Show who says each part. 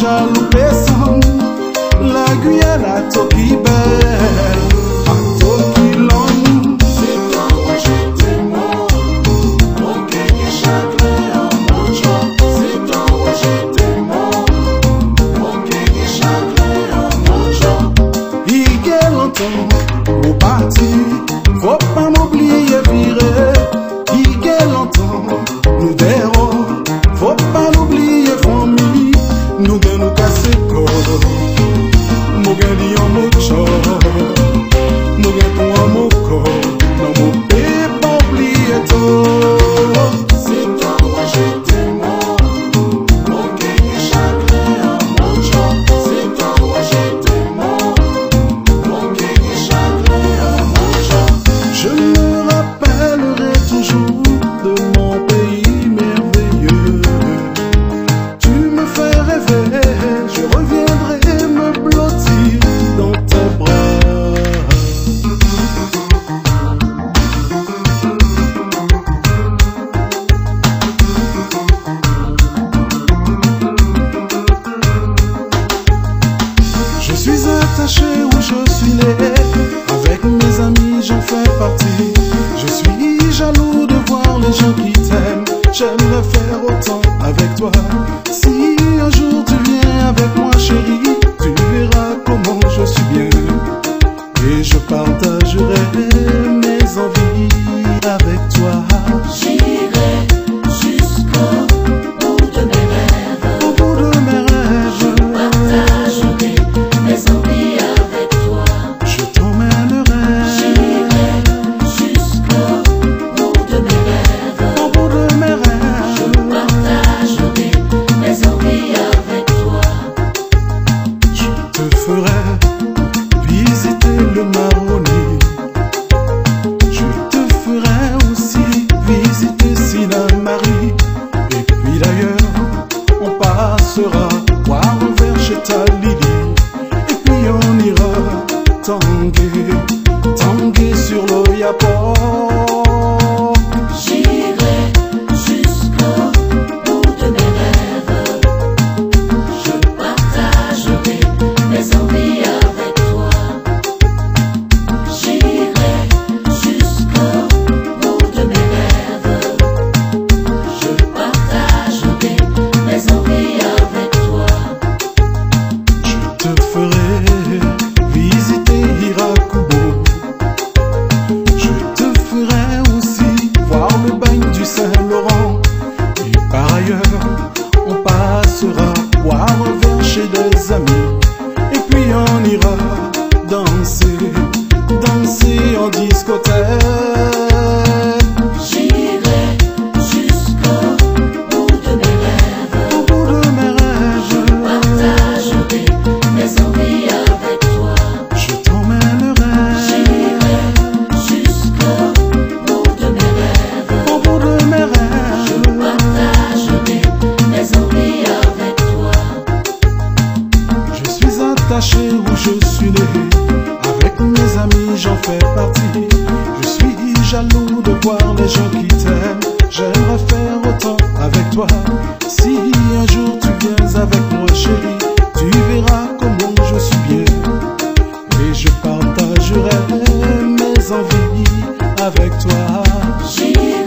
Speaker 1: jaloux personne. La Guyane a tout qui belle, a tout qui l'homme.
Speaker 2: C'est toi où je t'aime, mon cœur est chacun en mon joie. C'est toi où je t'aime, mon cœur est chacun en mon joie.
Speaker 1: Il y a longtemps au parti, faut pas m'oublier virer. Il y a longtemps nous verrons, faut pas l'oublier famille. Nous gagnons nous casser corps, nous gagnons en mon joie, nous gagnons en mon corps, non mon père pas oublier tout.
Speaker 2: C'est toi où je t'aime, mon cœur est chacun en mon joie. C'est toi où je t'aime, mon cœur est chacun en mon joie.
Speaker 1: Je me rappellerai toujours de mon pays merveilleux. Tu me fais rêver, je reviendrai me blottir dans tes bras. Je suis attaché où je suis né, avec mes amis j'en fais partie. Je suis jaloux de voir les gens qui t'aiment, j'aimerais faire autant avec toi. Si un jour tu viens avec moi chérie, tu verras comment je suis bien. Et je partagerai mes envies avec toi.
Speaker 2: J'irai jusqu'au bout de mes rêves.
Speaker 1: Au bout de mes rêves,
Speaker 2: Partagerai mes envies avec toi.
Speaker 1: je t'emmènerai.
Speaker 2: J'irai jusqu'au bout de mes rêves.
Speaker 1: Au bout de mes rêves,
Speaker 2: Partagerai mes envies avec toi.
Speaker 1: je te ferai visiter le Maroni. Je te ferai aussi visiter Sina-Marie. Et puis d'ailleurs, on passera boire un verre chez ta Lily. Et puis on ira tanguer, tanguer sur l'Oyapock.
Speaker 2: J'irai jusqu'au bout de mes rêves. Je partagerai mes envies avec toi. J'irai jusqu'au bout de mes rêves. Je partagerai mes envies avec toi.
Speaker 1: Je te ferai visiter Hirakubo. Je te ferai aussi voir le bagne du Saint-Laurent. Et par ailleurs, on passera boire un verre chez des amis. Et puis on ira danser, danser en discothèque.
Speaker 2: J'irai jusqu'au bout de mes rêves.
Speaker 1: Au bout de mes rêves,
Speaker 2: Partagerai mes envies avec toi.
Speaker 1: je t'emmènerai.
Speaker 2: J'irai jusqu'au bout de mes rêves.
Speaker 1: Au bout de mes rêves,
Speaker 2: Partagerai mes envies avec toi.
Speaker 1: je suis attaché où je suis né, avec mes amis j'en fais partie. Je suis jaloux de voir les gens qui t'aiment, j'aimerais faire autant avec toi. Si un jour tu viens avec moi chérie, tu verras comment je suis bien. Et je partagerai mes envies avec toi.
Speaker 2: J'irai